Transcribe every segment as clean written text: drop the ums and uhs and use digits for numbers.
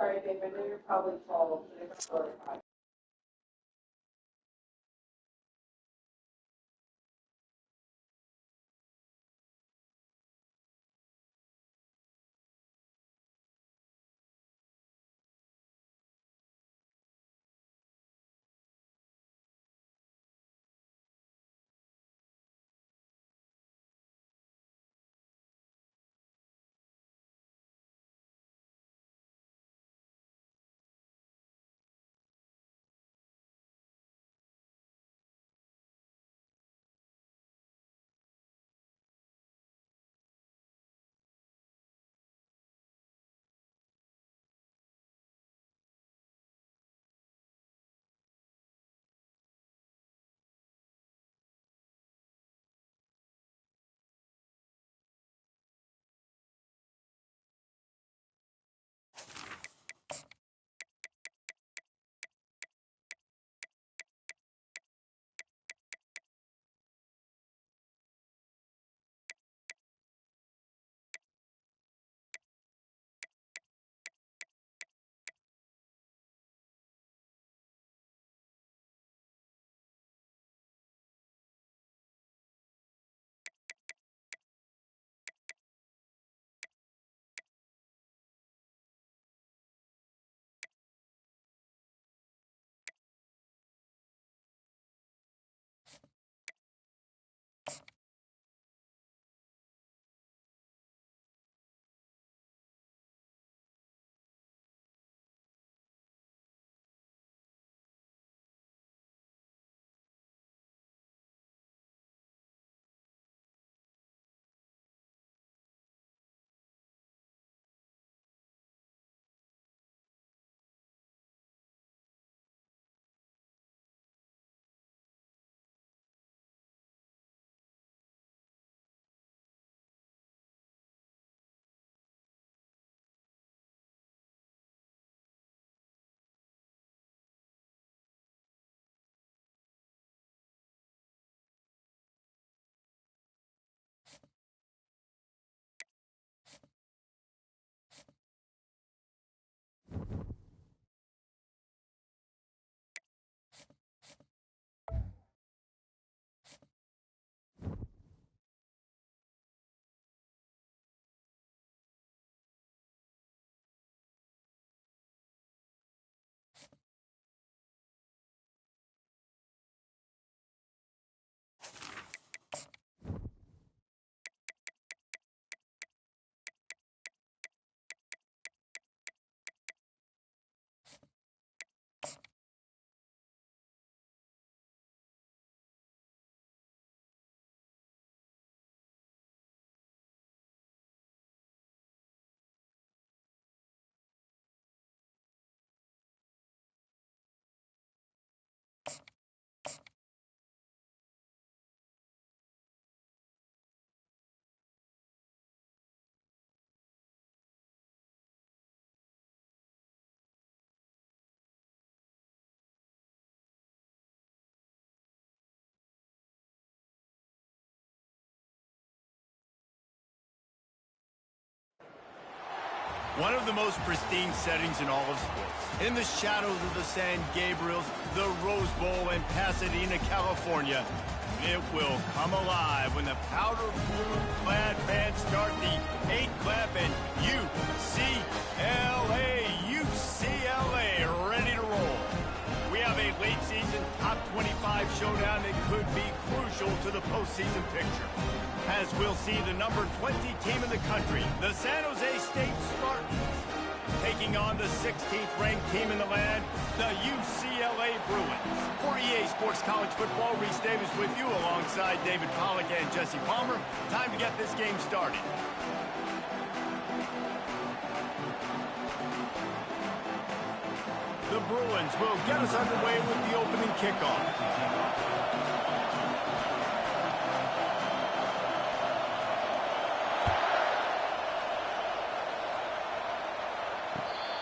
Sorry, Dave, I know you're probably full. One of the most pristine settings in all of sports. In the shadows of the San Gabriels, the Rose Bowl in Pasadena, California, it will come alive when the powder blue-clad fans start the 8-clap and UCLA ready to roll. We have a late-season top 25 showdown that could be crucial to the postseason picture, as we'll see the number 20 team in the country, the San Jose State Spartans, taking on the 16th ranked team in the land, the UCLA Bruins. For EA Sports College Football, Reese Davis with you alongside David Pollack and Jesse Palmer. Time to get this game started. The Bruins will get us underway with the opening kickoff.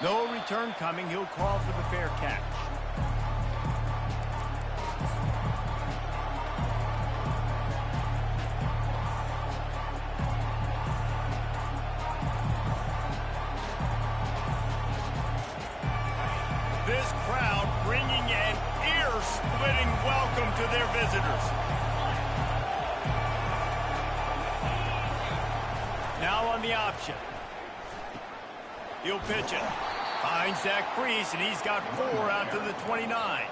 No return coming. He'll call for the fair catch. This crowd bringing an ear-splitting welcome to their visitors. Now on the option. He'll pitch it. Finds that crease, and he's got 4 out to the 29.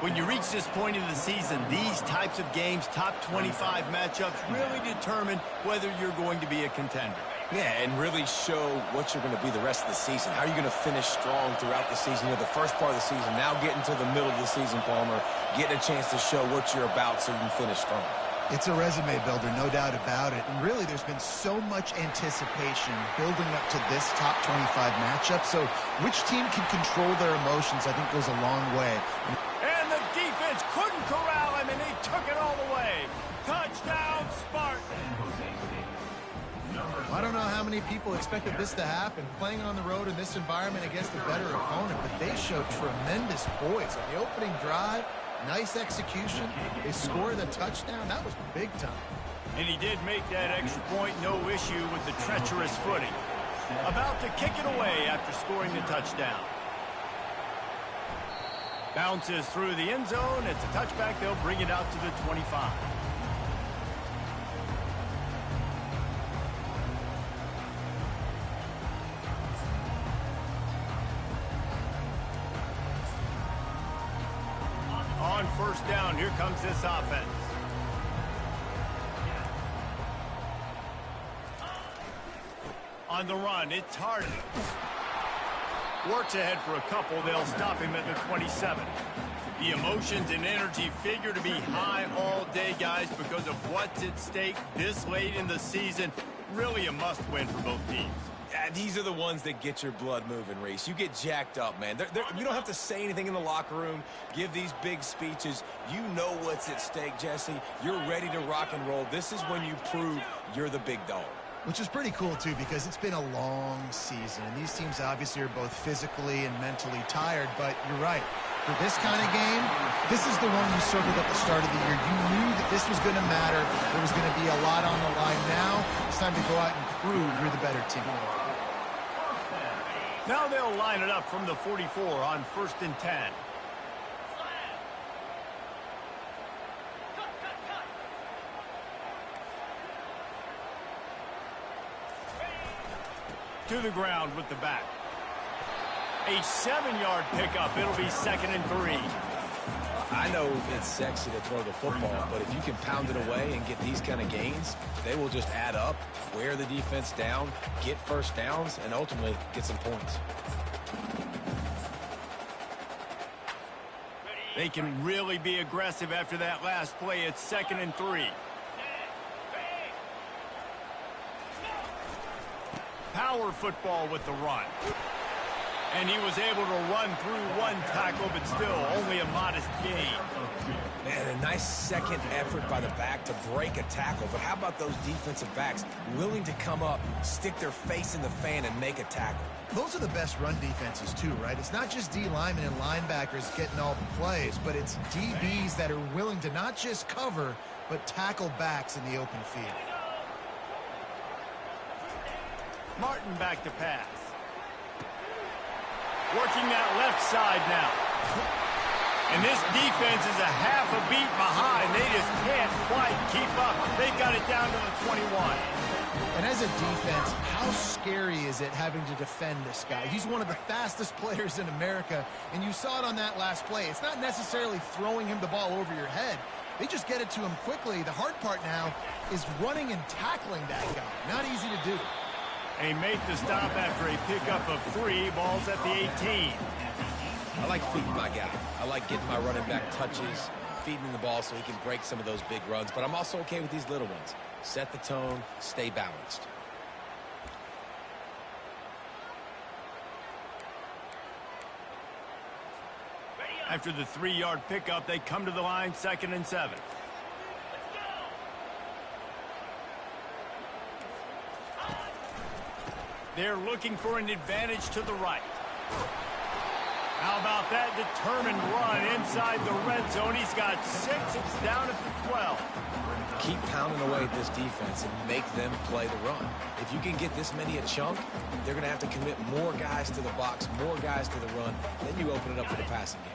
When you reach this point in the season, these types of games, top 25 matchups, really determine whether you're going to be a contender. Yeah, and really show what you're going to be the rest of the season. How are you going to finish strong throughout the season? The first part of the season, now getting to the middle of the season, Palmer, getting a chance to show what you're about so you can finish strong. It's a resume builder, no doubt about it. And really, there's been so much anticipation building up to this top 25 matchup. So which team can control their emotions, I think, goes a long way. And the defense couldn't corral him, and he took it all the way. Touchdown, Spartan. I don't know how many people expected this to happen, playing on the road in this environment against a better opponent, but they showed tremendous poise on the opening drive. Nice execution. They scored a touchdown. That was big time. And he did make that extra point, no issue with the treacherous footing. About to kick it away after scoring the touchdown. Bounces through the end zone. It's a touchback. They'll bring it out to the 25. On first down, here comes this offense. On the run, it's Harden. Works ahead for a couple. They'll stop him at the 27. The emotions and energy figure to be high all day, guys, because of what's at stake this late in the season. Really a must-win for both teams. Yeah, these are the ones that get your blood moving, Reese. You get jacked up, man. You don't have to say anything in the locker room, give these big speeches. You know what's at stake, Jesse. You're ready to rock and roll. This is when you prove you're the big dog. Which is pretty cool, too, because it's been a long season. And these teams obviously are both physically and mentally tired, but you're right. For this kind of game, this is the one you circled at the start of the year. You knew that this was going to matter. There was going to be a lot on the line. Now it's time to go out and prove you're the better team. Now they'll line it up from the 44 on 1st and 10. To the ground with the back. A 7-yard pickup. It'll be 2nd and 3. I know it's sexy to throw the football, but if you can pound it away and get these kind of gains, they will just add up, wear the defense down, get first downs, and ultimately get some points. They can really be aggressive after that last play. It's 2nd and 3. Power football with the run. And he was able to run through one tackle, but still only a modest gain. Man, a nice second effort by the back to break a tackle. But how about those defensive backs willing to come up, stick their face in the fan, and make a tackle? Those are the best run defenses, too, right? It's not just D linemen and linebackers getting all the plays, but it's DBs that are willing to not just cover, but tackle backs in the open field. Martin back to pass. Working that left side now. And this defense is a half a beat behind. They just can't quite keep up. They've got it down to the 21. And as a defense, how scary is it having to defend this guy? He's one of the fastest players in America, and you saw it on that last play. It's not necessarily throwing him the ball over your head. They just get it to him quickly. The hard part now is running and tackling that guy. Not easy to do. They make the stop after a pickup of 3. Balls at the 18. I like feeding my guy. I like getting my running back touches, feeding him the ball so he can break some of those big runs. But I'm also okay with these little ones. Set the tone, stay balanced. After the 3-yard pickup, they come to the line, 2nd and 7. They're looking for an advantage to the right. How about that determined run inside the red zone? He's got 6. It's down at the 12. Keep pounding away at this defense and make them play the run. If you can get this many a chunk, they're going to have to commit more guys to the box, more guys to the run. Then you open it up for the passing game.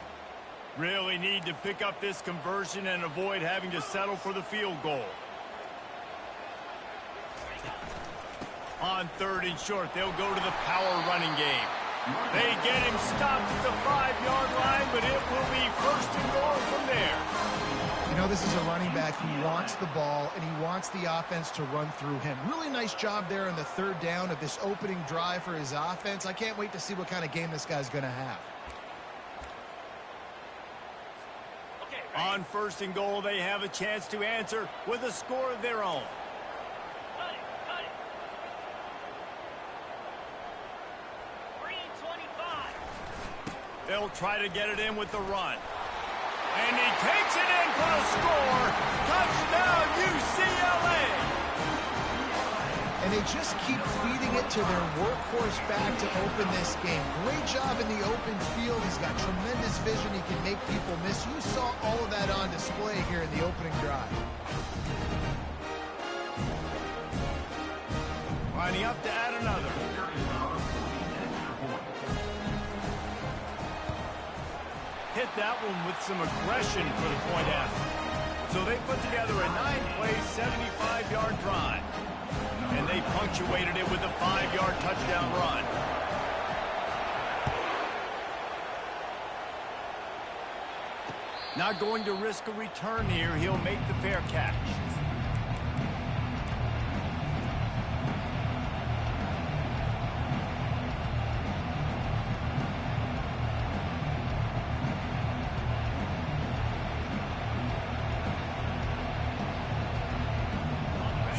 Really need to pick up this conversion and avoid having to settle for the field goal. On 3rd and short, they'll go to the power running game. They get him stopped at the 5-yard line, but it will be 1st and goal from there. You know, this is a running back who wants the ball, and he wants the offense to run through him. Really nice job there on the 3rd down of this opening drive for his offense. I can't wait to see what kind of game this guy's going to have. On 1st and goal, they have a chance to answer with a score of their own. They'll try to get it in with the run. And he takes it in for the score. Touchdown, UCLA! And they just keep feeding it to their workhorse back to open this game. Great job in the open field. He's got tremendous vision. He can make people miss. You saw all of that on display here in the opening drive. Lining up to add another. Hit that one with some aggression for the point after. So they put together a 9-play, 75-yard drive. And they punctuated it with a 5-yard touchdown run. Not going to risk a return here. He'll make the fair catch.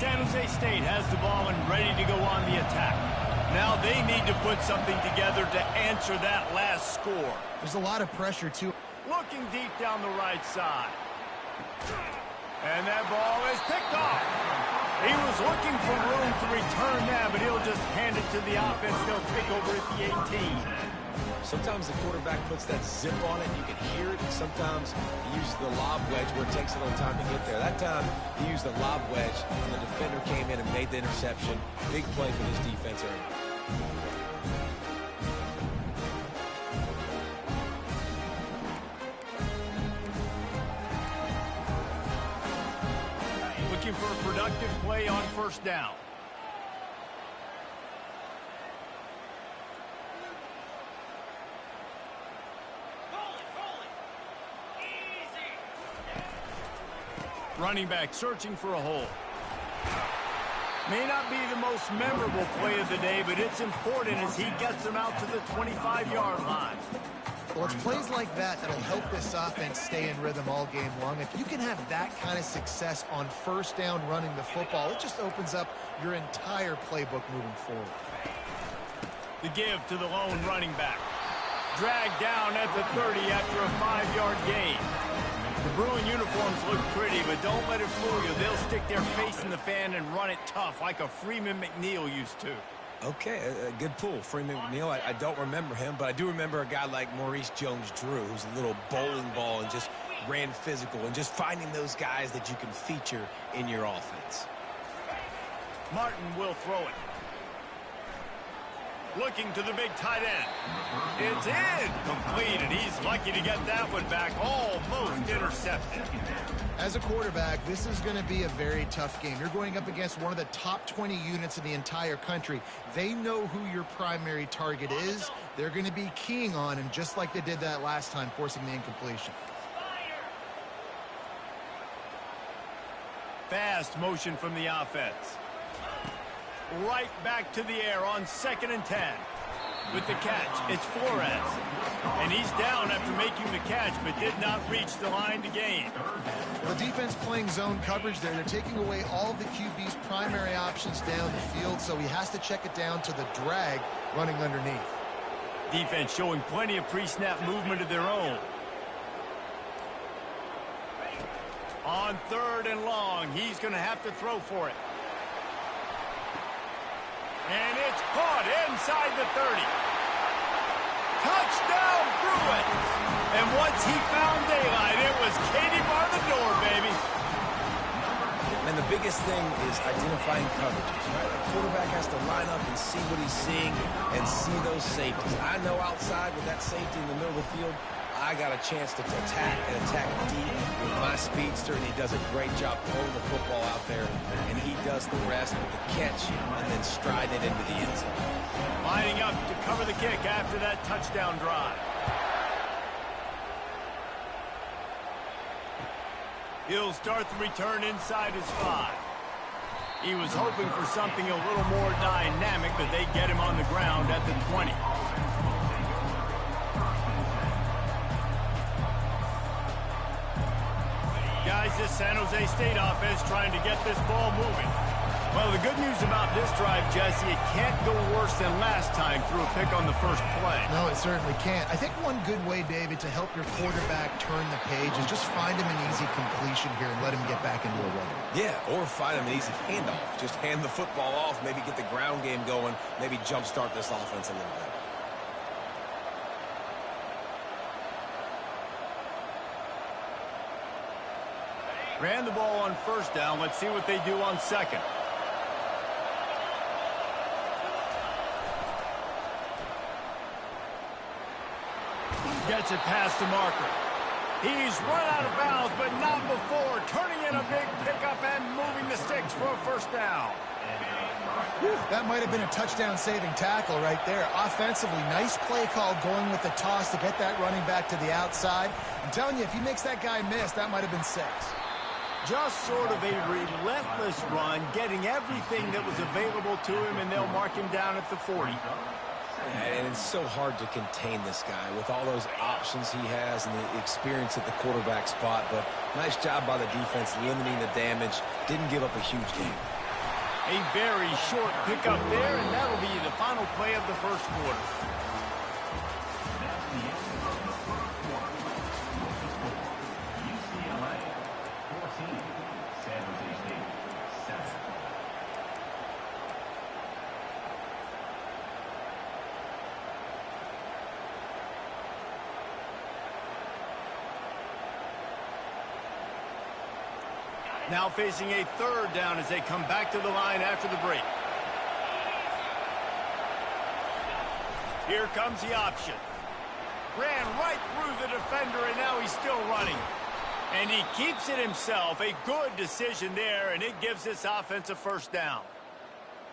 San Jose State has the ball and ready to go on the attack. Now they need to put something together to answer that last score. There's a lot of pressure, too. Looking deep down the right side. And that ball is picked off. He was looking for room to return that, but he'll just hand it to the offense. They'll take over at the 18. Sometimes the quarterback puts that zip on it, you can hear it. Sometimes he uses the lob wedge where it takes a little time to get there. That time, he used the lob wedge, and the defender came in and made the interception. Big play for this defense early. Looking for a productive play on 1st down. Running back searching for a hole. May not be the most memorable play of the day, but it's important as he gets them out to the 25-yard line. Well, it's plays like that that'll help this offense stay in rhythm all game long. If you can have that kind of success on 1st down running the football, it just opens up your entire playbook moving forward. The give to the lone running back. Dragged down at the 30 after a 5-yard gain. The Bruin uniforms look pretty, but don't let it fool you. They'll stick their face in the fan and run it tough like a Freeman McNeil used to. Okay, a good pull. Freeman McNeil, I don't remember him, but I do remember a guy like Maurice Jones-Drew, who's a little bowling ball and just ran physical, and just finding those guys that you can feature in your offense. Martin will throw it. Looking to the big tight end. It's in. Completed. He's lucky to get that one back. Almost intercepted. As a quarterback, this is going to be a very tough game. You're going up against one of the top 20 units in the entire country. They know who your primary target is. They're going to be keying on him, just like they did that last time, forcing the incompletion. Fast motion from the offense. Right back to the air on 2nd and 10. With the catch, it's Flores. And he's down after making the catch, but did not reach the line to gain. The defense playing zone coverage there. They're taking away all of the QB's primary options down the field, so he has to check it down to the drag running underneath. Defense showing plenty of pre-snap movement of their own. On 3rd and long, he's going to have to throw for it. And it's caught inside the 30. Touchdown, Bruins! And once he found daylight, it was Katie bar the door, baby. And the biggest thing is identifying coverages, right? The quarterback has to line up and see what he's seeing and see those safeties. I know outside with that safety in the middle of the field, I got a chance to attack and attack deep with my speedster, and he does a great job throwing the football out there, and he does the rest with the catch and then stride it into the end zone. Lining up to cover the kick after that touchdown drive. He'll start the return inside his 5. He was hoping for something a little more dynamic, but they get him on the ground at the 20. Guys, this San Jose State offense trying to get this ball moving. Well, the good news about this drive, Jesse, it can't go worse than last time through a pick on the first play. No, it certainly can't. I think one good way, David, to help your quarterback turn the page is just find him an easy completion here and let him get back into a rhythm. Yeah, or find him an easy handoff. Just hand the football off, maybe get the ground game going, maybe jumpstart this offense a little bit. Ran the ball on first down. Let's see what they do on second. Gets it past the marker. He's run out of bounds, but not before. Turning in a big pickup and moving the sticks for a first down. That might have been a touchdown-saving tackle right there. Offensively, nice play call going with the toss to get that running back to the outside. I'm telling you, if he makes that guy miss, that might have been 6. Just sort of a relentless run, getting everything that was available to him, and they'll mark him down at the 40. And it's so hard to contain this guy with all those options he has and the experience at the quarterback spot. But nice job by the defense limiting the damage. Didn't give up a huge game. A very short pickup there, and that'll be the final play of the first quarter. UCLA 14, San Jose State 7. Now facing a third down as they come back to the line after the break. Here comes the option. Ran right through the defender, and now he's still running. And he keeps it himself. A good decision there, and it gives this offense a first down.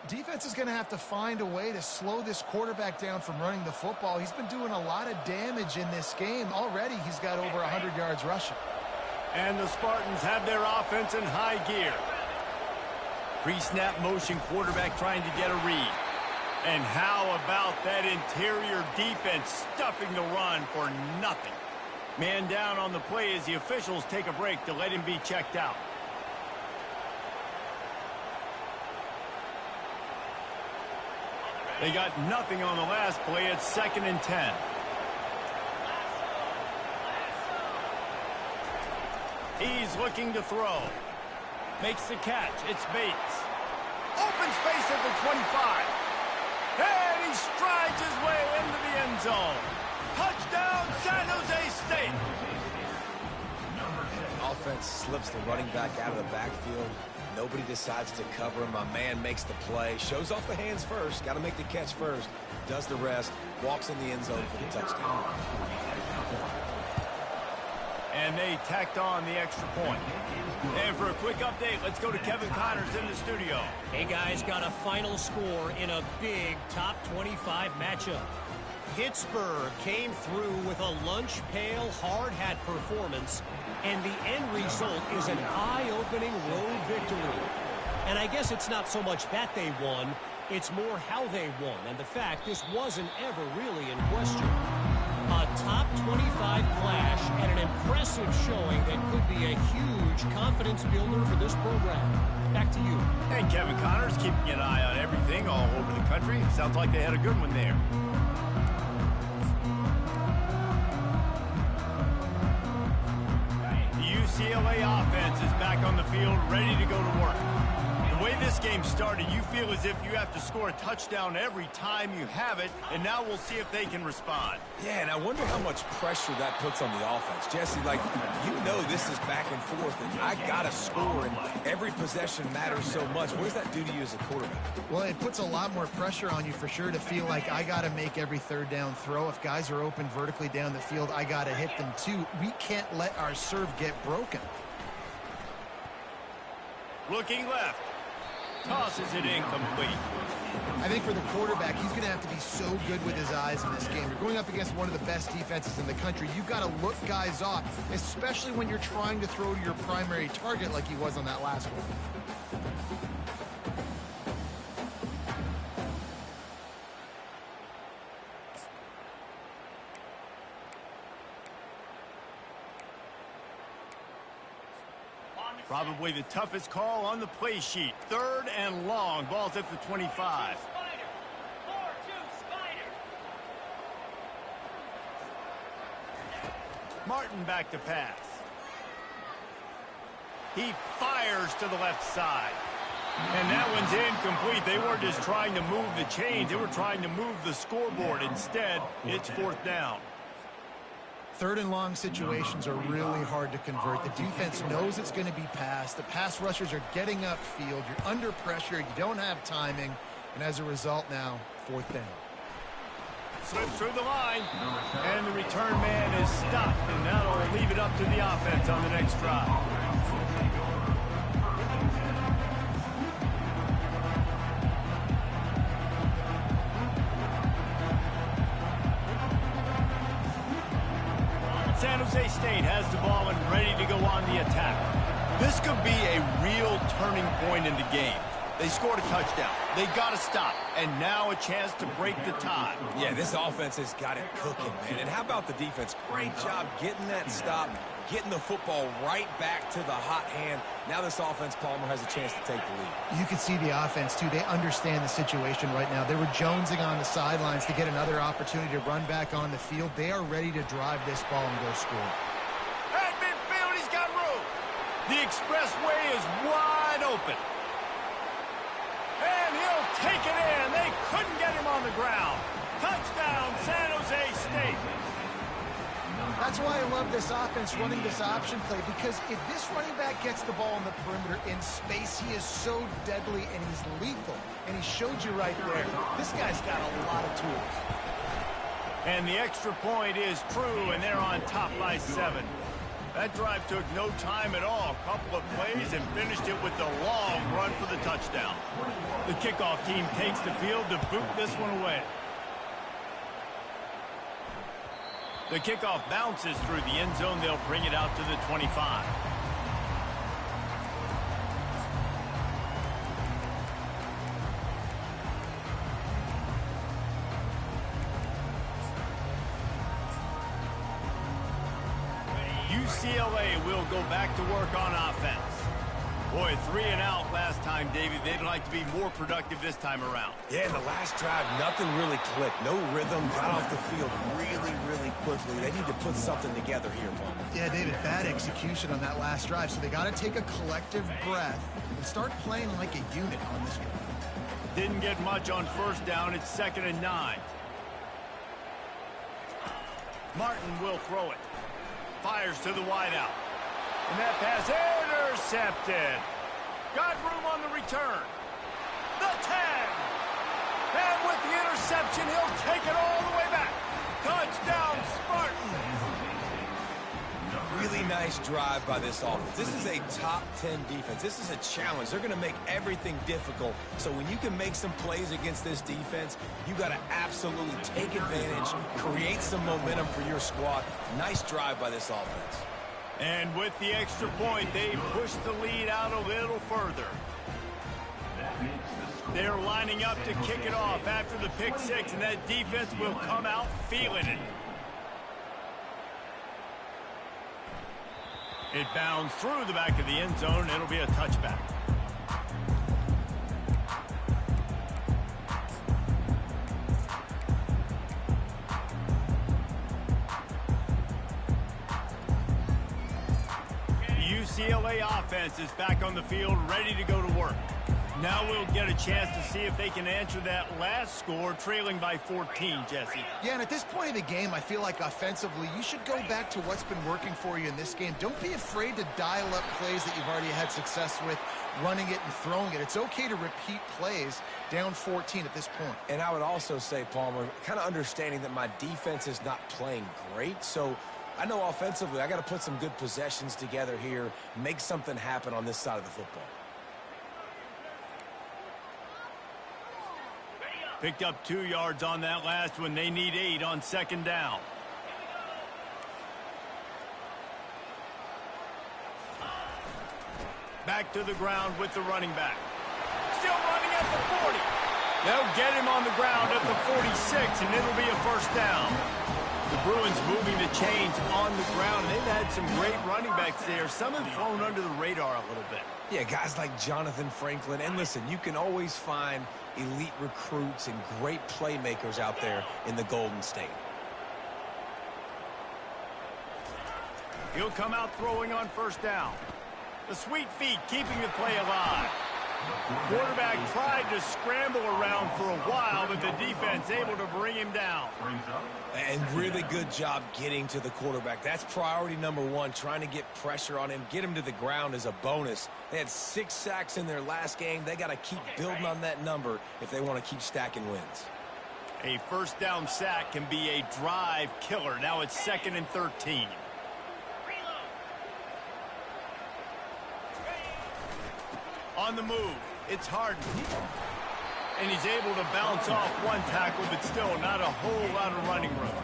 Defense is going to have to find a way to slow this quarterback down from running the football. He's been doing a lot of damage in this game. Already he's got over 100 yards rushing. And the Spartans have their offense in high gear. Pre-snap motion quarterback trying to get a read. And how about that interior defense stuffing the run for nothing? Man down on the play as the officials take a break to let him be checked out. They got nothing on the last play. It's 2nd and 10. He's looking to throw. Makes the catch. It's Bates. Open space at the 25. And he strides his way into the end zone. Touchdown, San Jose State. Offense slips the running back out of the backfield. Nobody decides to cover him. My man makes the play. Shows off the hands first. Got to make the catch first. Does the rest. Walks in the end zone for the touchdown. And they tacked on the extra point. And for a quick update, let's go to Kevin Connors in the studio. Hey, guys, got a final score in a big top 25 matchup. Pittsburgh came through with a lunch pail hard hat performance, and the end result is an eye-opening road victory. And I guess it's not so much that they won, it's more how they won, and the fact this wasn't ever really in question. A top 25 clash and an impressive showing that could be a huge confidence builder for this program. Back to you. And Kevin Connors keeping an eye on everything all over the country. Sounds like they had a good one there. The UCLA offense is back on the field, ready to go to work. The way this game started, you feel as if you have to score a touchdown every time you have it, and now we'll see if they can respond. Yeah, and I wonder how much pressure that puts on the offense. Jesse, like, you know this is back and forth, and I got to score, and every possession matters so much. What does that do to you as a quarterback? Well, it puts a lot more pressure on you for sure to feel like I got to make every third down throw. If guys are open vertically down the field, I got to hit them too. We can't let our serve get broken. Looking left. Tosses it incomplete. I think for the quarterback, he's going to have to be so good with his eyes in this game. You're going up against one of the best defenses in the country. You've got to look guys off, especially when you're trying to throw to your primary target like he was on that last one. Probably the toughest call on the play sheet. 3rd and long. Ball's at the 25. Martin back to pass. He fires to the left side. And that one's incomplete. They weren't just trying to move the chains. They were trying to move the scoreboard. Instead, it's 4th down. 3rd and long situations are really hard to convert. The defense knows it's going to be passed. The pass rushers are getting upfield. You're under pressure. You don't have timing. And as a result now, 4th down. Slips through the line. And the return man is stopped. And that'll leave it up to the offense on the next drive. San Jose State has the ball and ready to go on the attack. This could be a real turning point in the game. They scored a touchdown. They got to stop. And now a chance to break the tie. Yeah, this offense has got it cooking, man. And how about the defense? Great job getting that stop, getting the football right back to the hot hand. Now this offense, Palmer, has a chance to take the lead. You can see the offense, too. They understand the situation right now. They were jonesing on the sidelines to get another opportunity to run back on the field. They are ready to drive this ball and go score. At midfield, he's got room. The expressway is wide open. And he'll take it in. They couldn't get him on the ground. Touchdown, San Jose State. That's why I love this offense running this option play, because if this running back gets the ball on the perimeter in space, he is so deadly and he's lethal. And he showed you right there. This guy's got a lot of tools. And the extra point is true, and they're on top by 7. That drive took no time at all. A couple of plays and finished it with the long run for the touchdown. The kickoff team takes the field to boot this one away. The kickoff bounces through the end zone. They'll bring it out to the 25. UCLA will go back to work on offense. Boy, 3 and out last time, David. They'd like to be more productive this time around. Yeah, in the last drive, nothing really clicked. No rhythm, got off the field really, really quickly. They need to put something together here, Palmer. Yeah, David, bad execution on that last drive. So they got to take a collective breath and start playing like a unit on this drive. Didn't get much on 1st down. It's 2nd and 9. Martin will throw it. Fires to the wideout. And that pass intercepted. Got room on the return. The 10. And with the interception, he'll take it all the way back. Touchdown, Spartans. Really nice drive by this offense. This is a top 10 defense. This is a challenge. They're going to make everything difficult. So when you can make some plays against this defense, you got to absolutely take advantage, create some momentum for your squad. Nice drive by this offense. And with the extra point, they push the lead out a little further. They're lining up to kick it off after the pick 6, and that defense will come out feeling it. It bounds through the back of the end zone. It'll be a touchback. The UCLA offense is back on the field, ready to go to work. Now we'll get a chance to see if they can answer that last score, trailing by 14, Jesse. Yeah, and at this point of the game, I feel like offensively, you should go back to what's been working for you in this game. Don't be afraid to dial up plays that you've already had success with, running it and throwing it. It's okay to repeat plays down 14 at this point. And I would also say, Palmer, kind of understanding that my defense is not playing great, so I know offensively I got to put some good possessions together here, make something happen on this side of the football. Picked up 2 yards on that last one. They need 8 on second down. Back to the ground with the running back. Still running at the 40. They'll get him on the ground at the 46, and it'll be a first down. The Bruins moving the chains on the ground. They've had some great running backs there. Some have flown under the radar a little bit. Yeah, guys like Jonathan Franklin. And listen, you can always find elite recruits and great playmakers out there in the Golden State. He'll come out throwing on first down. The sweet feet keeping the play alive. Quarterback tried to scramble around for a while, but the defense able to bring him down. And really good job getting to the quarterback. That's priority number 1, trying to get pressure on him. Get him to the ground is a bonus. They had 6 sacks in their last game. They got to keep building on that number if they want to keep stacking wins. A first down sack can be a drive killer. Now it's 2nd and 13. On the move, it's Harden. And he's able to bounce off one tackle, but still not a whole lot of running room.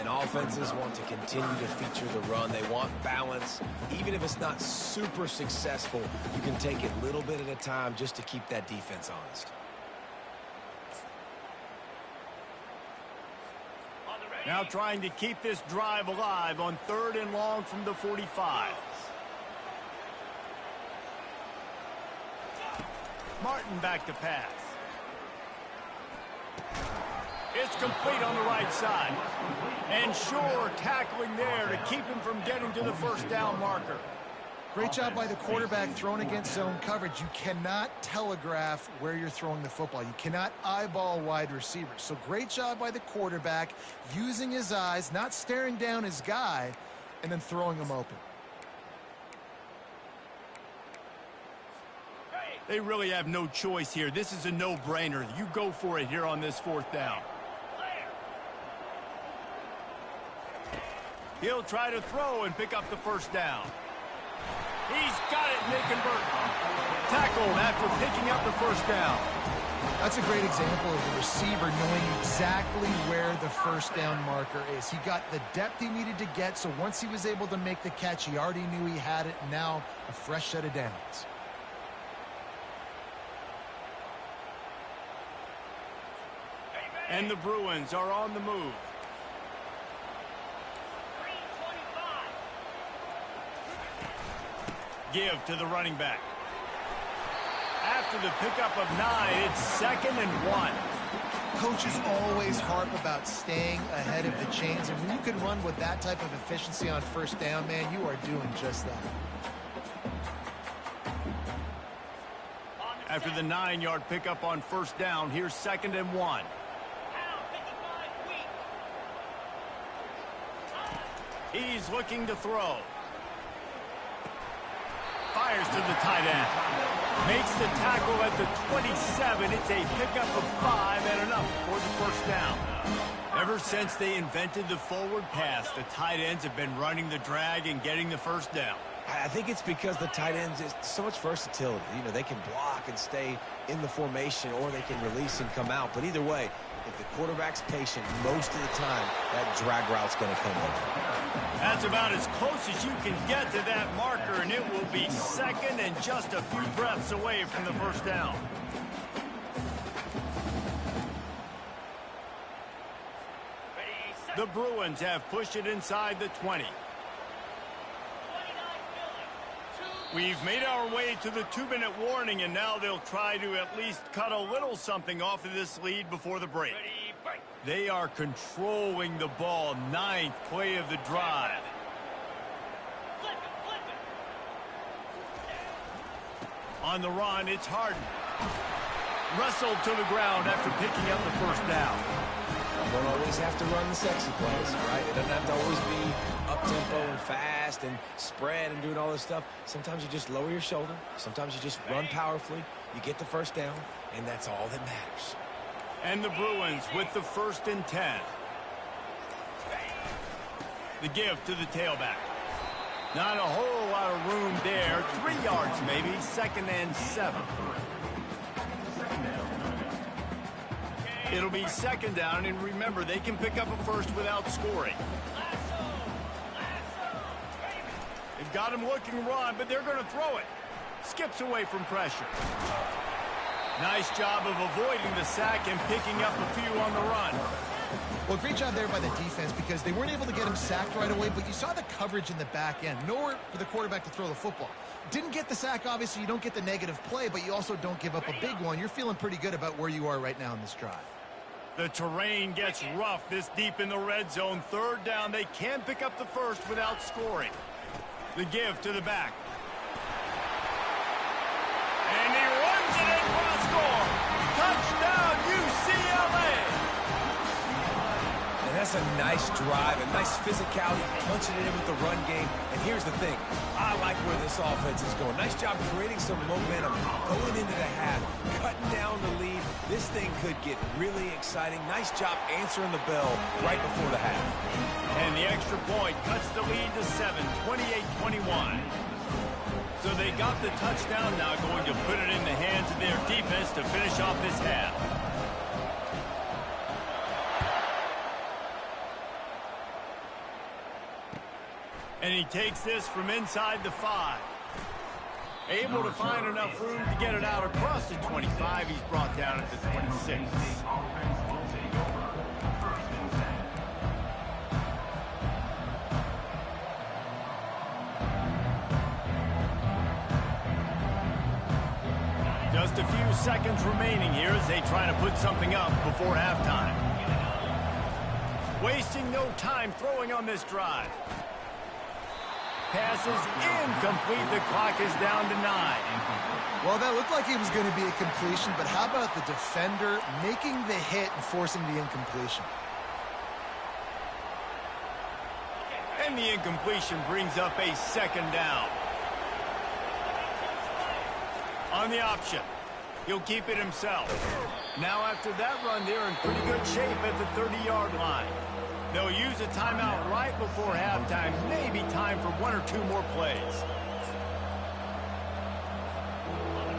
And offenses want to continue to feature the run. They want balance. Even if it's not super successful, you can take it a little bit at a time just to keep that defense honest. Now trying to keep this drive alive on 3rd and long from the 45. Martin back to pass. It's complete on the right side. And Shore tackling there to keep him from getting to the first down marker. Great job by the quarterback throwing against zone coverage. You cannot telegraph where you're throwing the football. You cannot eyeball wide receivers. So great job by the quarterback using his eyes, not staring down his guy, and then throwing him open. They really have no choice here. This is a no-brainer. You go for it here on this 4th down. He'll try to throw and pick up the first down. He's got it, Nick and Burton. Tackled after picking up the first down. That's a great example of the receiver knowing exactly where the first down marker is. He got the depth he needed to get, so once he was able to make the catch, he already knew he had it. Now a fresh set of downs. And the Bruins are on the move. Give to the running back. After the pickup of 9, it's 2nd and 1. Coaches always harp about staying ahead of the chains, and when you can run with that type of efficiency on first down, man, you are doing just that. After the 9-yard pickup on first down, here's 2nd and 1. He's looking to throw. Fires to the tight end. Makes the tackle at the 27. It's a pickup of 5 and enough for the first down. Ever since they invented the forward pass, the tight ends have been running the drag and getting the first down. I think it's because the tight ends is so much versatility. You know, they can block and stay in the formation, or they can release and come out. But either way, if the quarterback's patient most of the time, that drag route's going to come in. That's about as close as you can get to that marker, and it will be 2nd and just a few breaths away from the first down. The Bruins have pushed it inside the 20. We've made our way to the 2-minute warning, and now they'll try to at least cut a little something off of this lead before the break. They are controlling the ball. 9th play of the drive. On the run, it's Harden. Wrestled to the ground after picking up the first down. You don't always have to run the sexy plays, right? It doesn't have to always be up-tempo and fast and spread and doing all this stuff. Sometimes you just lower your shoulder. Sometimes you just run powerfully. You get the first down, and that's all that matters. And the Bruins with the 1st and 10. The give to the tailback. Not a whole lot of room there. 3 yards maybe. 2nd and 7. It'll be 2nd down, and remember, they can pick up a first without scoring. They've got him looking run, but they're going to throw it. Skips away from pressure. Nice job of avoiding the sack and picking up a few on the run. Well, great job there by the defense because they weren't able to get him sacked right away, but you saw the coverage in the back end. Nowhere for the quarterback to throw the football. Didn't get the sack, obviously. You don't get the negative play, but you also don't give up a big one. You're feeling pretty good about where you are right now in this drive. The terrain gets rough this deep in the red zone. 3rd down. They can pick up the first without scoring. The give to the back. And he runs it in for a score. Touchdown, UCLA. And that's a nice drive, a nice physicality, punching it in with the run game. And here's the thing. I like where this offense is going. Nice job creating some momentum, going into the half, cutting down the lead. This thing could get really exciting. Nice job answering the bell right before the half. And the extra point cuts the lead to 7, 28-21. So they got the touchdown, now going to put it in the hands of their defense to finish off this half. And he takes this from inside the 5. Able to find enough room to get it out across the 25. He's brought down at the 26. Just a few seconds remaining here as they try to put something up before halftime. Wasting no time throwing on this drive. Pass is incomplete. The clock is down to 9. Well, that looked like it was going to be a completion, but how about the defender making the hit and forcing the incompletion? And the incompletion brings up a 2nd down. On the option. He'll keep it himself. Now after that run, they're in pretty good shape at the 30-yard line. They'll use a timeout right before halftime. Maybe time for 1 or 2 more plays.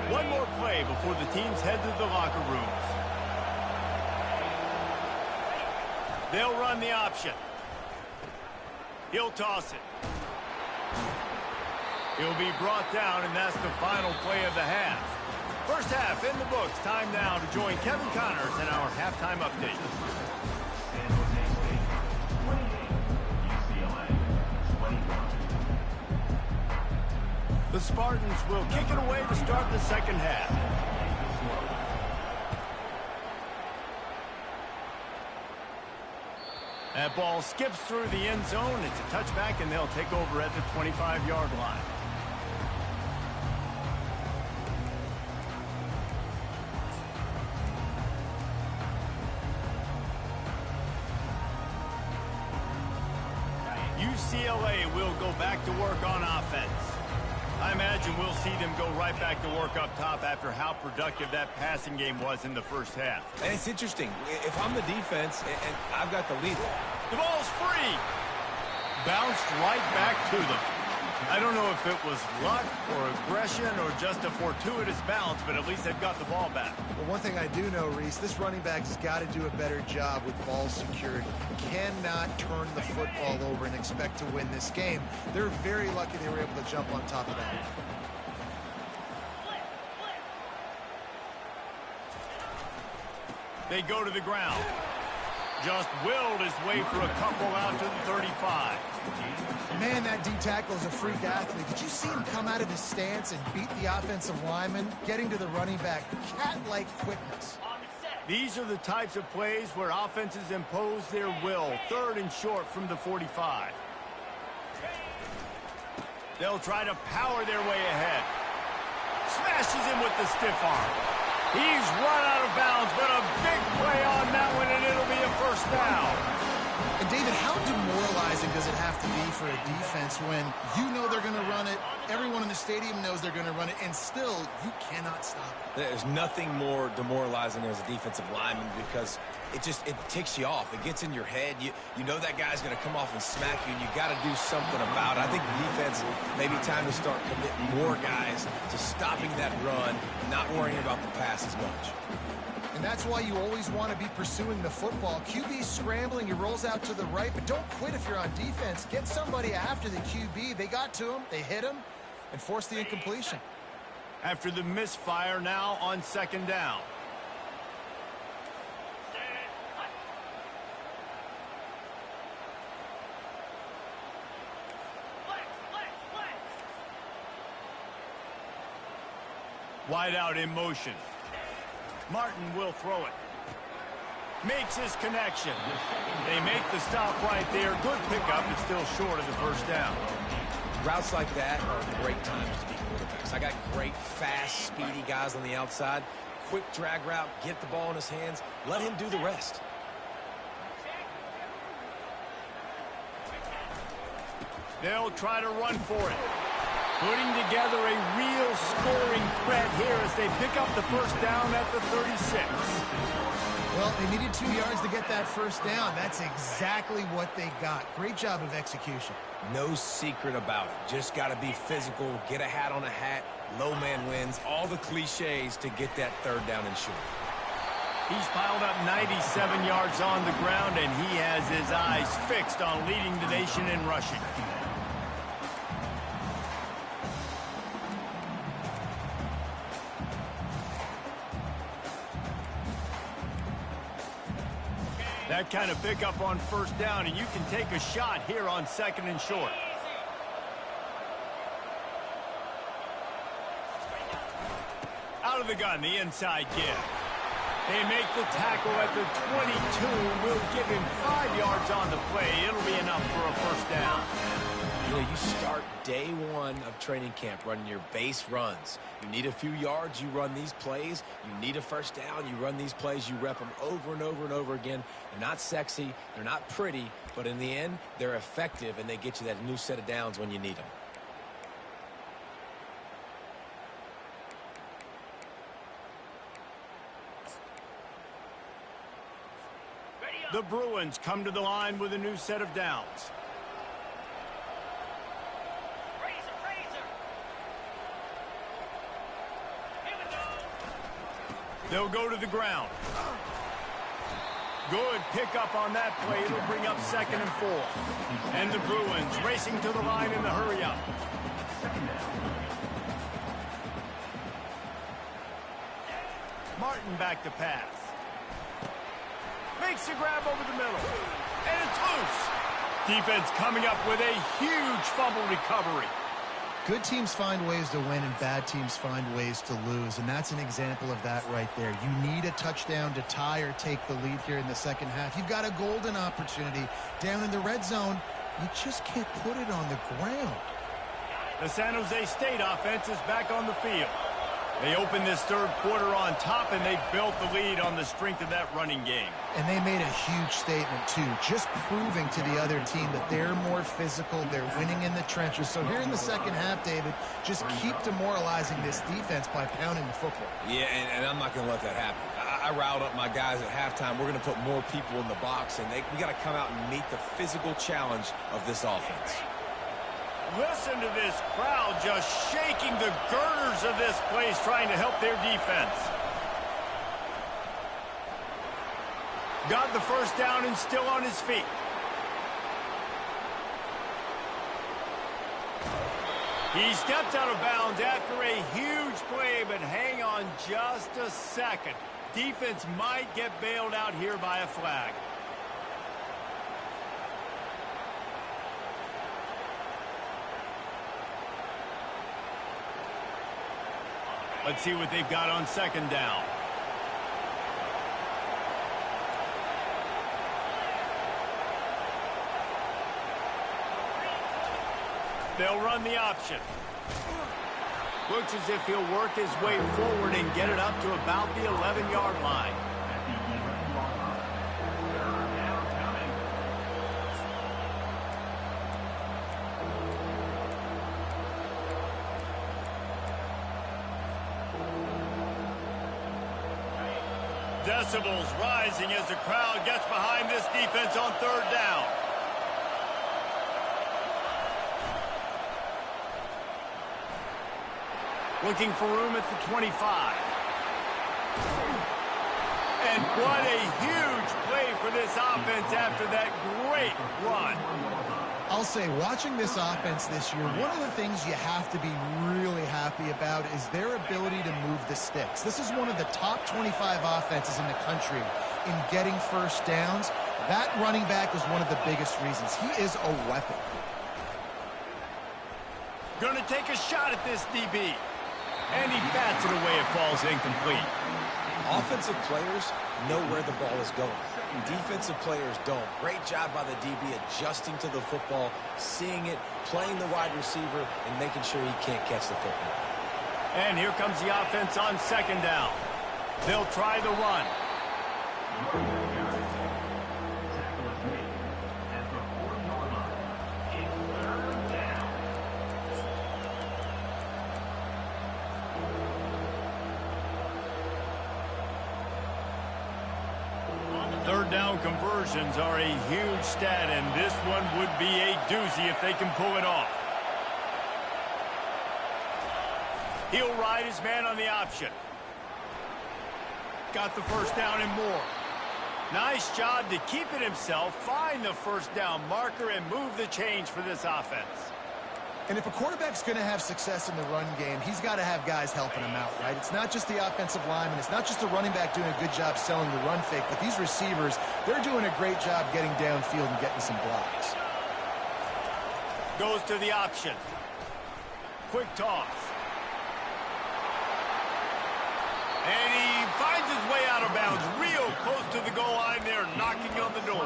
One more play before the teams head to the locker rooms. They'll run the option. He'll toss it. He'll be brought down, and that's the final play of the half. First half in the books. Time now to join Kevin Connors in our halftime update. The Spartans will kick it away to start the 2nd half. That ball skips through the end zone. It's a touchback, and they'll take over at the 25-yard line. UCLA will go back to work on offense. I imagine we'll see them go right back to work up top after how productive that passing game was in the first half. And it's interesting. If I'm the defense and I've got the lead, the ball's free. Bounced right back to them. I don't know if it was luck or aggression or just a fortuitous bounce, but at least they've got the ball back. Well, one thing I do know, Reese, this running back has got to do a better job with ball security. Cannot turn the football over and expect to win this game. They're very lucky they were able to jump on top of that. They go to the ground. Just willed his way for a couple out to the 35. Man, that D tackle is a freak athlete. Did you see him come out of his stance and beat the offensive lineman, getting to the running back? Cat-like quickness. These are the types of plays where offenses impose their will. 3rd and short from the 45. They'll try to power their way ahead. Smashes him with the stiff arm. He's run out of bounds, but a big play on that one, and it'll be a first down. And David, how demoralizing does it have to be for a defense when you know they're going to run it, everyone in the stadium knows they're going to run it, and still you cannot stop it? There's nothing more demoralizing as a defensive lineman because it ticks you off. It gets in your head. You know that guy's going to come off and smack you, and you got to do something about it. I think the defense maybe time to start committing more guys to stopping that run, not worrying about the pass as much. And that's why you always want to be pursuing the football. QB scrambling, he rolls out to the right, but don't quit if you're on defense. Get somebody after the QB. They got to him, they hit him, and forced the incompletion. After the misfire, now on second down. Wide out in motion. Martin will throw it. Makes his connection. They make the stop right there. Good pickup, but still short of the first down. Routes like that are great times to be quarterbacks. I got great, fast, speedy guys on the outside. Quick drag route, get the ball in his hands, let him do the rest. They'll try to run for it. Putting together a real scoring threat here as they pick up the first down at the 36. Well, they needed 2 yards to get that first down. That's exactly what they got. Great job of execution. No secret about it. Just got to be physical, get a hat on a hat, low man wins, all the cliches to get that third down and short. He's piled up 97 yards on the ground, and he has his eyes fixed on leading the nation in rushing. That kind of pickup on first down, and you can take a shot here on second and short. Out of the gun, the inside give. They make the tackle at the 22. Will give him 5 yards on the play. It'll be enough for a first down. You know, you start day one of training camp running your base runs. You need a few yards, you run these plays. You need a first down, you run these plays. You rep them over and over and over again. They're not sexy, they're not pretty, but in the end, they're effective, and they get you that new set of downs when you need them. The Bruins come to the line with a new set of downs. They'll go to the ground. Good pickup on that play. It'll bring up second and 4. And the Bruins racing to the line in the hurry-up. Martin back to pass. Makes a grab over the middle. And it's loose. Defense coming up with a huge fumble recovery. Good teams find ways to win, and bad teams find ways to lose, and that's an example of that right there. You need a touchdown to tie or take the lead here in the second half. You've got a golden opportunity down in the red zone. You just can't put it on the ground. The San Jose State offense is back on the field. They opened this third quarter on top, and they built the lead on the strength of that running game. And they made a huge statement, too, just proving to the other team that they're more physical, they're winning in the trenches. So here in the second half, David, just keep demoralizing this defense by pounding the football. Yeah, and I'm not going to let that happen. I riled up my guys at halftime. We're going to put more people in the box, and we got to come out and meet the physical challenge of this offense. Listen to this crowd just shaking the girders of this place, trying to help their defense. Got the first down and still on his feet. He steps out of bounds after a huge play, but hang on just a second. Defense might get bailed out here by a flag. Let's see what they've got on second down. They'll run the option. Looks as if he'll work his way forward and get it up to about the 11-yard line. At the 11-yard line. Third down coming. Decibels rising as the crowd gets behind this defense on third down. Looking for room at the 25. And what a huge play for this offense after that great run. I'll say, watching this offense this year, one of the things you have to be really happy about is their ability to move the sticks. This is one of the top 25 offenses in the country in getting first downs. That running back is one of the biggest reasons. He is a weapon. Going to take a shot at this DB. And he bats it away. It falls incomplete. Offensive players know where the ball is going. Defensive players don't. Great job by the DB adjusting to the football, seeing it, playing the wide receiver, and making sure he can't catch the football. And here comes the offense on second down. They'll try the run. Tackle is made at the 4-yard line. It's third down. Third down conversions are a huge stat, and this one would be a doozy if they can pull it off. He'll ride his man on the option. Got the first down and more. Nice job to keep it himself, find the first down marker, and move the change for this offense. And if a quarterback's going to have success in the run game, he's got to have guys helping him out, right? It's not just the offensive lineman. It's not just the running back doing a good job selling the run fake, but these receivers, they're doing a great job getting downfield and getting some blocks. Goes to the option. Quick toss. And he finds his way out of bounds real close to the goal line there, knocking on the door.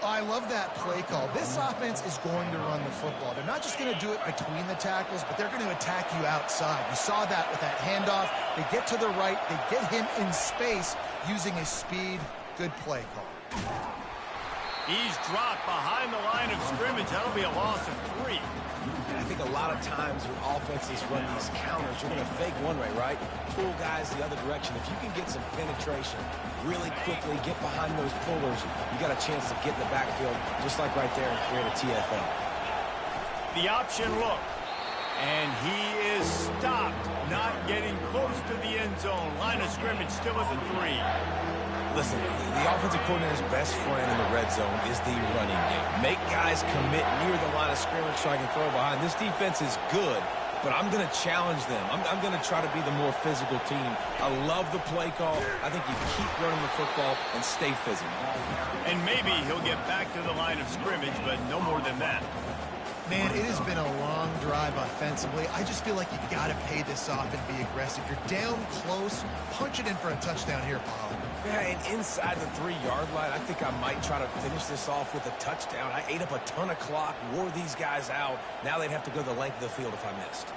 I love that play call. This offense is going to run the football. They're not just going to do it between the tackles, but they're going to attack you outside. You saw that with that handoff. They get to the right. They get him in space using his speed. Good play call. He's dropped behind the line of scrimmage. That'll be a loss of 3. I think a lot of times when offenses run these counters, you're going to fake one way, right? Pull guys the other direction. If you can get some penetration really quickly, get behind those pullers, you got a chance to get in the backfield just like right there and create a TFL. The option look. And he is stopped, not getting close to the end zone. Line of scrimmage still at the 3. Listen, the offensive coordinator's best friend in the red zone is the running game. Make guys commit near the line of scrimmage so I can throw behind. This defense is good, but I'm going to challenge them. I'm going to try to be the more physical team. I love the play call. I think you keep running the football and stay physical. And maybe he'll get back to the line of scrimmage, but no more than that. Man, it has been a long drive offensively. I just feel like you got to pay this off and be aggressive. You're down close. Punch it in for a touchdown here, Paul. Yeah, and inside the 3-yard line, I think I might try to finish this off with a touchdown. I ate up a ton of clock, wore these guys out. Now they'd have to go the length of the field if I missed.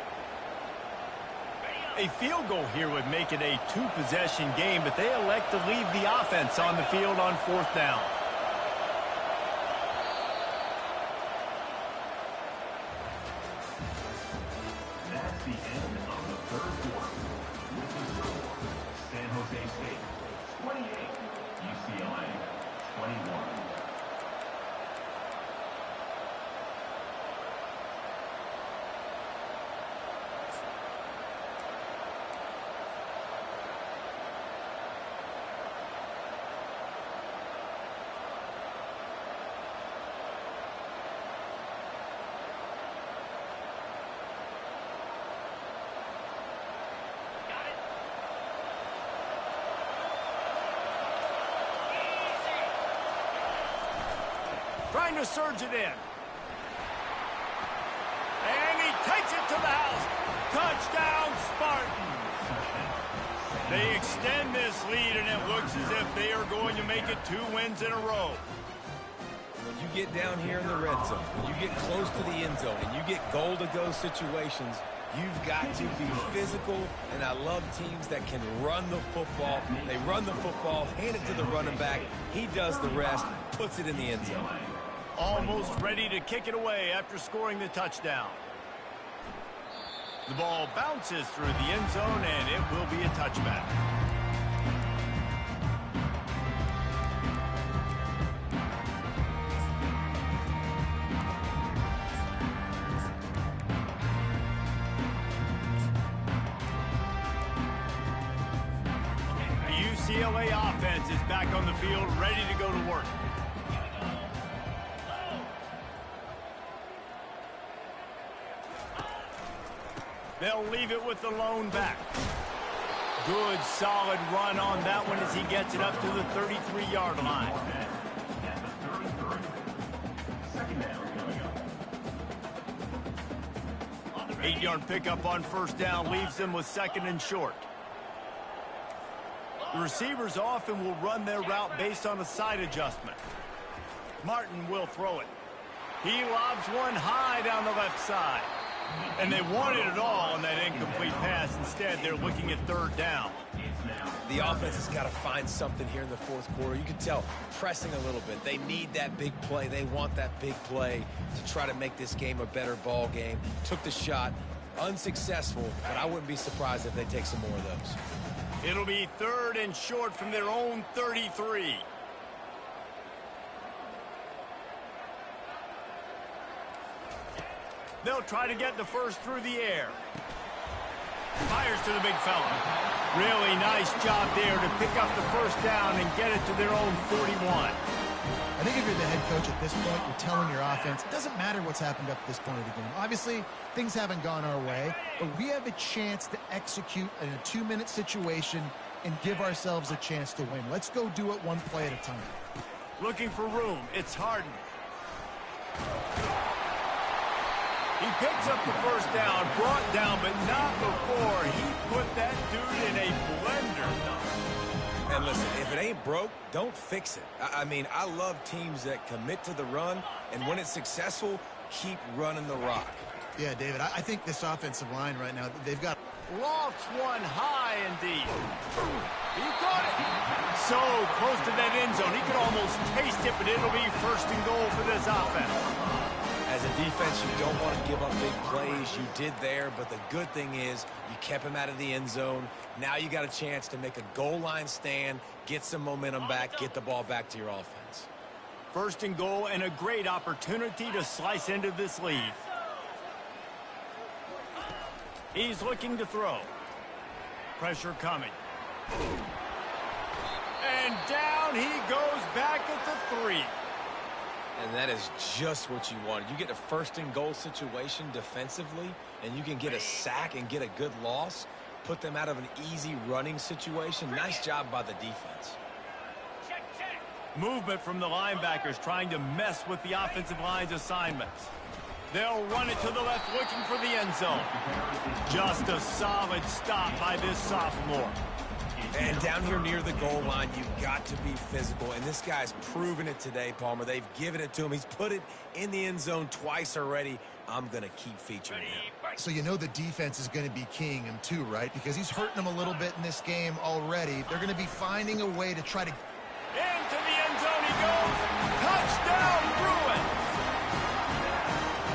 A field goal here would make it a 2-possession game, but they elect to leave the offense on the field on 4th down. That's the end of the third quarter. With the score, San Jose State 28, UCLA 21. Trying to surge it in. And he takes it to the house. Touchdown, Spartans. They extend this lead, and it looks as if they are going to make it 2 wins in a row. When you get down here in the red zone, when you get close to the end zone, and you get goal-to-go situations, You've got to be physical, and I love teams that can run the football. They run the football, hand it to the running back. He does the rest, puts it in the end zone. Almost ready to kick it away after scoring the touchdown. The ball bounces through the end zone, and it will be a touchback. The UCLA offense is back on the field, ready to go to work. They'll leave it with the lone back. Good, solid run on that one as he gets it up to the 33-yard line. Second down coming up. 8-yard pickup on first down leaves them with second and short. The receivers often will run their route based on a side adjustment. Martin will throw it. He lobs one high down the left side. And they wanted it all on that incomplete pass. Instead, they're looking at third down. The offense has got to find something here in the fourth quarter. You can tell pressing a little bit. They need that big play. They want that big play to try to make this game a better ball game. Took the shot, unsuccessful, but I wouldn't be surprised if they take some more of those. It'll be third and short from their own 33. They'll try to get the first through the air. Fires to the big fella. Really nice job there to pick up the first down and get it to their own 41. I think if you're the head coach at this point, you're telling your offense, it doesn't matter what's happened up to this point of the game. Obviously, things haven't gone our way, but we have a chance to execute in a 2-minute situation and give ourselves a chance to win. Let's go do it one play at a time. Looking for room. It's Harden. He picks up the first down, brought down, but not before he put that dude in a blender. And listen, if it ain't broke, don't fix it. I mean, I love teams that commit to the run, and when it's successful, keep running the rock. Yeah, David, I think this offensive line right now, they've got... Lofts one high indeed. He caught it. So close to that end zone. He could almost taste it, but it'll be first and goal for this offense. As a defense, you don't want to give up big plays. You did there, but the good thing is you kept him out of the end zone. Now you got a chance to make a goal line stand, get some momentum back, get the ball back to your offense. First and goal and a great opportunity to slice into this lead. He's looking to throw. Pressure coming. And down he goes back at the 3. And that is just what you wanted. You get a first and goal situation defensively, and you can get a sack and get a good loss, put them out of an easy running situation. Nice job by the defense. Movement from the linebackers trying to mess with the offensive line's assignments. They'll run it to the left looking for the end zone. Just a solid stop by this sophomore. And down here near the goal line, you've got to be physical. And this guy's proven it today, Palmer. They've given it to him. He's put it in the end zone twice already. I'm going to keep featuring him. So you know the defense is going to be keying him too, right? Because he's hurting them a little bit in this game already. They're going to be finding a way to try to... Into the end zone he goes. Touchdown, Bruins.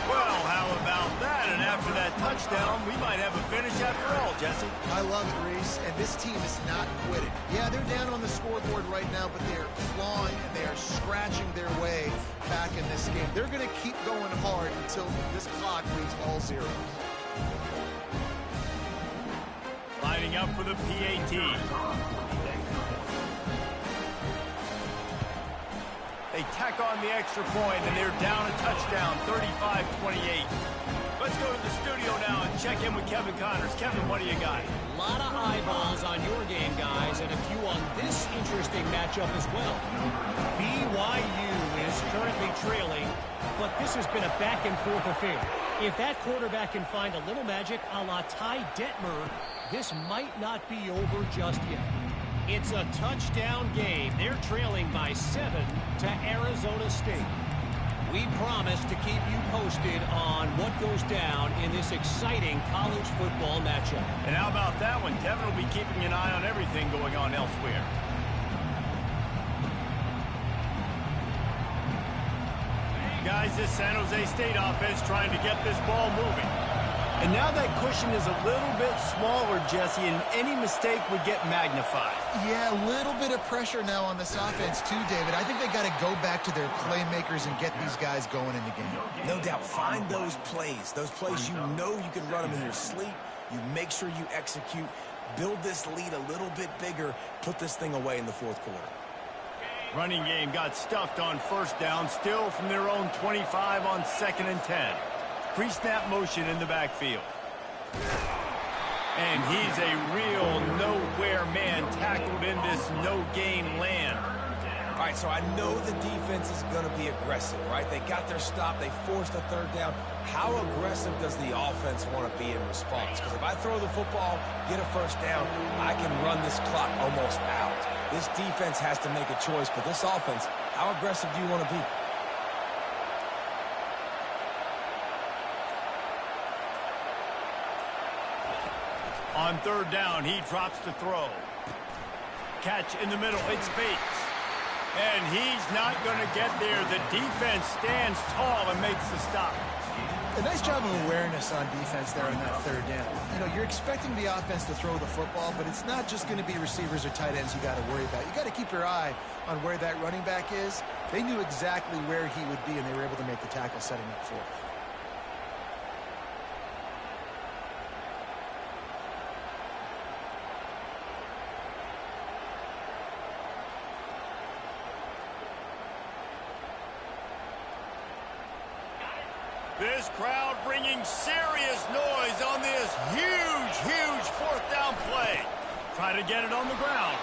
Well, how about that? And after that touchdown, we might have a finish after all, Jesse. I love it, Reese, and this team is not quitting. Yeah, they're down on the scoreboard right now, but they are clawing and they are scratching their way back in this game. They're going to keep going hard until this clock reads all zeros. Lining up for the PAT. They tack on the extra point, and they're down a touchdown, 35-28. Let's go to the studio now and check in with Kevin Connors. Kevin, what do you got? A lot of eyeballs on your game, guys, and a few on this interesting matchup as well. BYU is currently trailing, but this has been a back-and-forth affair. If that quarterback can find a little magic a la Ty Detmer, this might not be over just yet. It's a touchdown game. They're trailing by 7 to Arizona State. We promise to keep you posted on what goes down in this exciting college football matchup. And how about that one? Kevin will be keeping an eye on everything going on elsewhere. Guys, this San Jose State offense trying to get this ball moving. And now that cushion is a little bit smaller, Jesse, and any mistake would get magnified. Yeah, a little bit of pressure now on this offense too, David. I think they got to go back to their playmakers and get these guys going in the game. No doubt. Find those plays you know you can run them in your sleep. You make sure you execute. Build this lead a little bit bigger. Put this thing away in the fourth quarter. Running game got stuffed on first down, still from their own 25 on 2nd and 10. Pre-snap motion in the backfield. And he's a real nowhere man tackled in this no-gain land. All right, so I know the defense is going to be aggressive, right? They got their stop. They forced a third down. How aggressive does the offense want to be in response? Because if I throw the football, get a first down, I can run this clock almost out. This defense has to make a choice, but this offense, how aggressive do you want to be? On third down, he drops the throw. Catch in the middle, it's Bates. And he's not going to get there. The defense stands tall and makes the stop. A nice job of awareness on defense there on that third down. You know, you're expecting the offense to throw the football, but it's not just going to be receivers or tight ends you got to worry about. You got to keep your eye on where that running back is. They knew exactly where he would be, and they were able to make the tackle setting up for it. This crowd bringing serious noise on this huge fourth down play. Try to get it on the ground.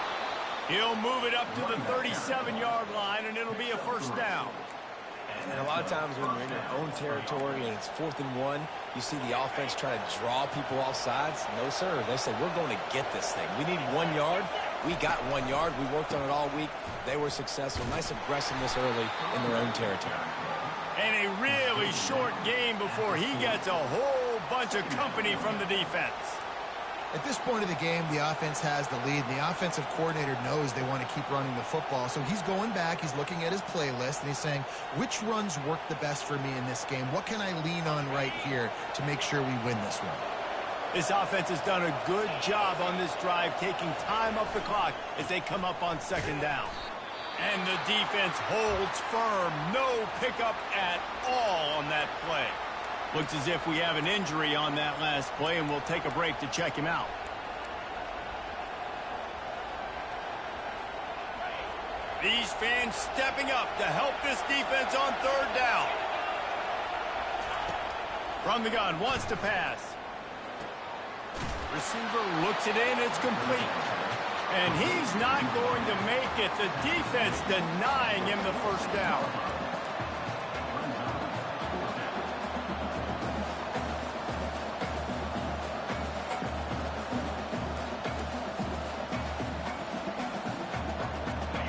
He'll move it up to the 37-yard line, and it'll be a first down. And a lot of times when you're in your own territory and it's 4th and 1, you see the offense try to draw people off sides. No, sir. They say, we're going to get this thing. We need 1 yard. We got 1 yard. We worked on it all week. They were successful. Nice aggressiveness early in their own territory. And a really short game before he gets a whole bunch of company from the defense. At this point of the game, the offense has the lead. The offensive coordinator knows they want to keep running the football. So he's going back, he's looking at his playlist, and he's saying, which runs work the best for me in this game? What can I lean on right here to make sure we win this one? This offense has done a good job on this drive, taking time off the clock as they come up on 2nd down. And the defense holds firm. No pickup at all on that play. Looks as if we have an injury on that last play, and we'll take a break to check him out. These fans stepping up to help this defense on third down. From the gun, wants to pass. Receiver looks it in, it's complete. And he's not going to make it. The defense denying him the first down.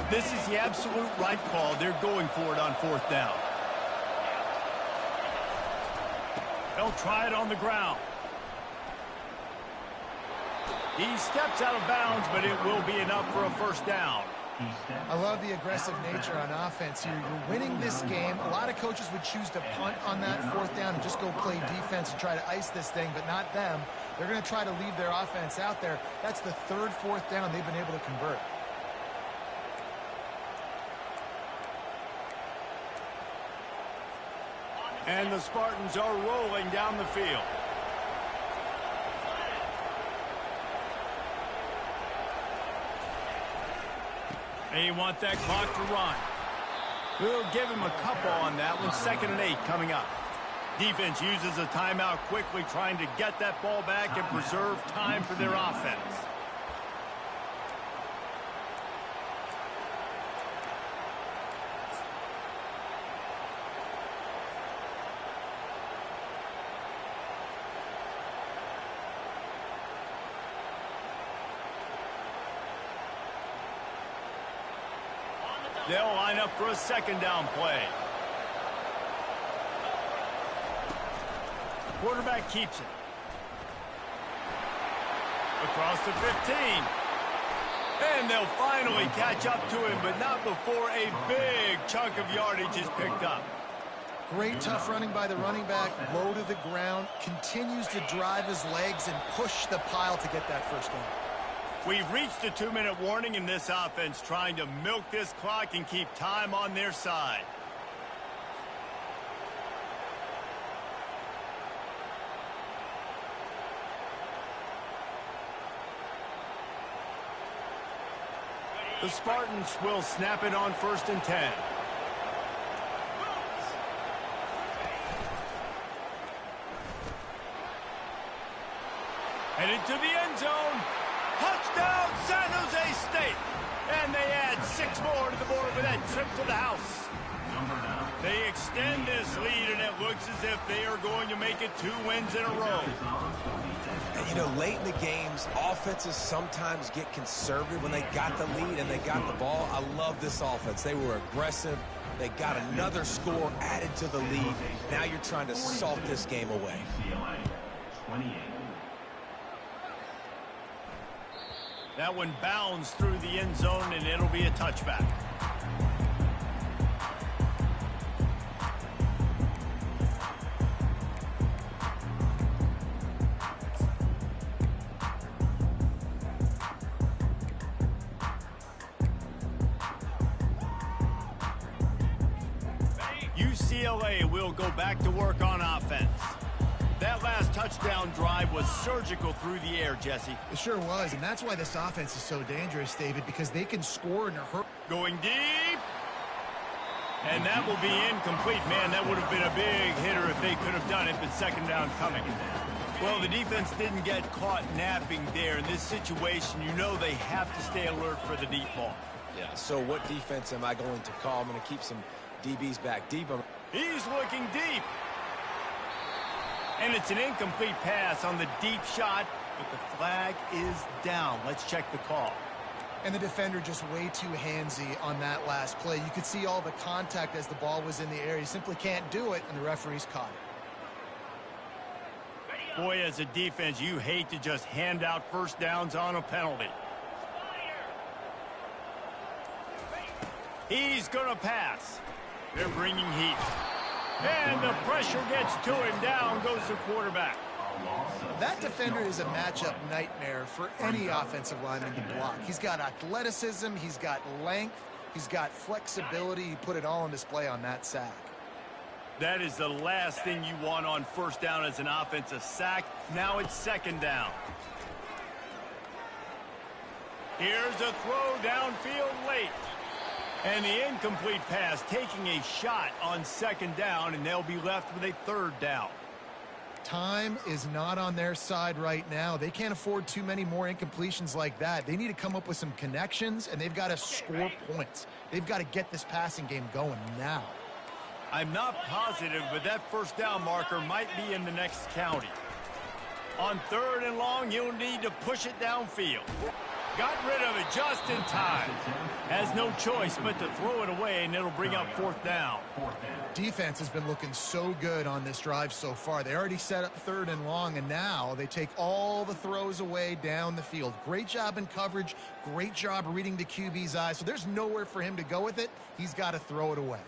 This is the absolute right call. They're going for it on 4th down. They'll try it on the ground. He steps out of bounds, but it will be enough for a first down. I love the aggressive nature on offense here. You're winning this game. A lot of coaches would choose to punt on that 4th down and just go play defense and try to ice this thing, but not them. They're going to try to leave their offense out there. That's the 3rd, 4th down they've been able to convert. And the Spartans are rolling down the field. They want that clock to run. We'll give him a couple on that one. 2nd and 8 coming up. Defense uses a timeout quickly, trying to get that ball back and preserve time for their offense. They'll line up for a 2nd down play. Quarterback keeps it. Across the 15. And they'll finally catch up to him, but not before a big chunk of yardage is picked up. Great tough running by the running back, low to the ground, continues to drive his legs and push the pile to get that first down. We've reached a 2-minute warning in this offense, trying to milk this clock and keep time on their side. The Spartans will snap it on 1st and 10. Headed to the end zone. Touchdown, San Jose State. And they add 6 more to the board with that trip to the house. They extend this lead, and it looks as if they are going to make it 2 wins in a row. And, you know, late in the games, offenses sometimes get conservative when they got the lead and they got the ball. I love this offense. They were aggressive. They got another score added to the lead. Now you're trying to salt this game away. That one bounds through the end zone, and it'll be a touchback. UCLA will go back to work on offense. That last touchdown drive was surgical through the air, Jesse. It sure was, and that's why this offense is so dangerous, David, because they can score in a hurry. Going deep. And that will be incomplete. Man, that would have been a big hitter if they could have done it, but 2nd down coming. Well, the defense didn't get caught napping there. In this situation, you know they have to stay alert for the deep ball. Yeah, so what defense am I going to call? I'm going to keep some DBs back deep. He's looking deep. And it's an incomplete pass on the deep shot, but the flag is down. Let's check the call. And the defender just way too handsy on that last play. You could see all the contact as the ball was in the air. He simply can't do it, and the referee's caught it. Boy, as a defense, you hate to just hand out 1st downs on a penalty. He's going to pass. They're bringing heat. And the pressure gets to him. Down goes the quarterback. That defender is a matchup nightmare for any offensive lineman to block. He's got athleticism, he's got length, he's got flexibility. He put it all on display on that sack. That is the last thing you want on 1st down as an offensive sack. Now it's 2nd down. Here's a throw downfield late. And the incomplete pass taking a shot on 2nd down, and they'll be left with a 3rd down. Time is not on their side right now. They can't afford too many more incompletions like that. They need to come up with some connections, and they've got to score points. They've got to get this passing game going now. I'm not positive, but that 1st down marker might be in the next county. On 3rd and long, you'll need to push it downfield. Got rid of it just in time. Has no choice but to throw it away, and it'll bring up 4th down. Defense has been looking so good on this drive so far. They already set up 3rd and long, and now they take all the throws away down the field. Great job in coverage. Great job reading the QB's eyes. So there's nowhere for him to go with it. He's got to throw it away.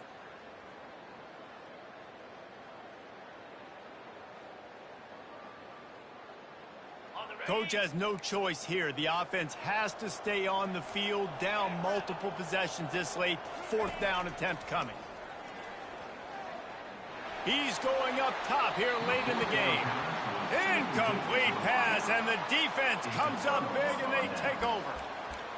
Coach has no choice here. The offense has to stay on the field, down multiple possessions this late. 4th down attempt coming. He's going up top here late in the game. Incomplete pass, and the defense comes up big, and they take over.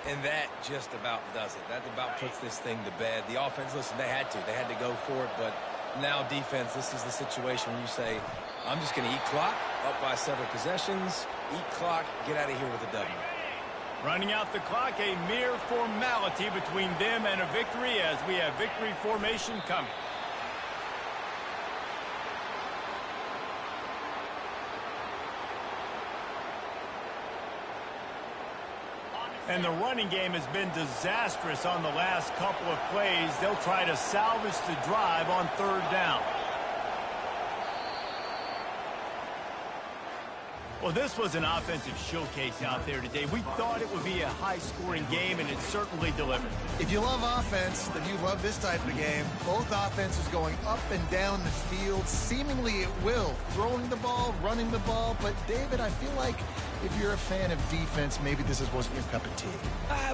And that just about does it. That about puts this thing to bed. The offense, listen, they had to go for it, but now defense, this is the situation where you say, I'm just going to eat clock, up by several possessions, eat clock, get out of here with a W. Running out the clock, a mere formality between them and a victory as we have victory formation coming. And the running game has been disastrous on the last couple of plays. They'll try to salvage the drive on 3rd down. Well, this was an offensive showcase out there today. We thought it would be a high-scoring game, and it certainly delivered. If you love offense, then you love this type of game. Both offenses going up and down the field, seemingly at will. Throwing the ball, running the ball. But, David, I feel like if you're a fan of defense, maybe this wasn't your cup of tea.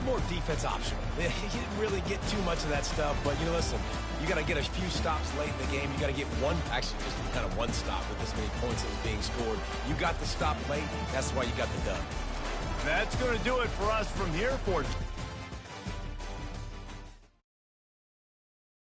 More defense optional. You didn't really get too much of that stuff, but, listen, you got to get a few stops late in the game. You got to get just kind of one stop with this many points that was being scored. You got the stop late. That's why you got the dub. That's going to do it for us from here for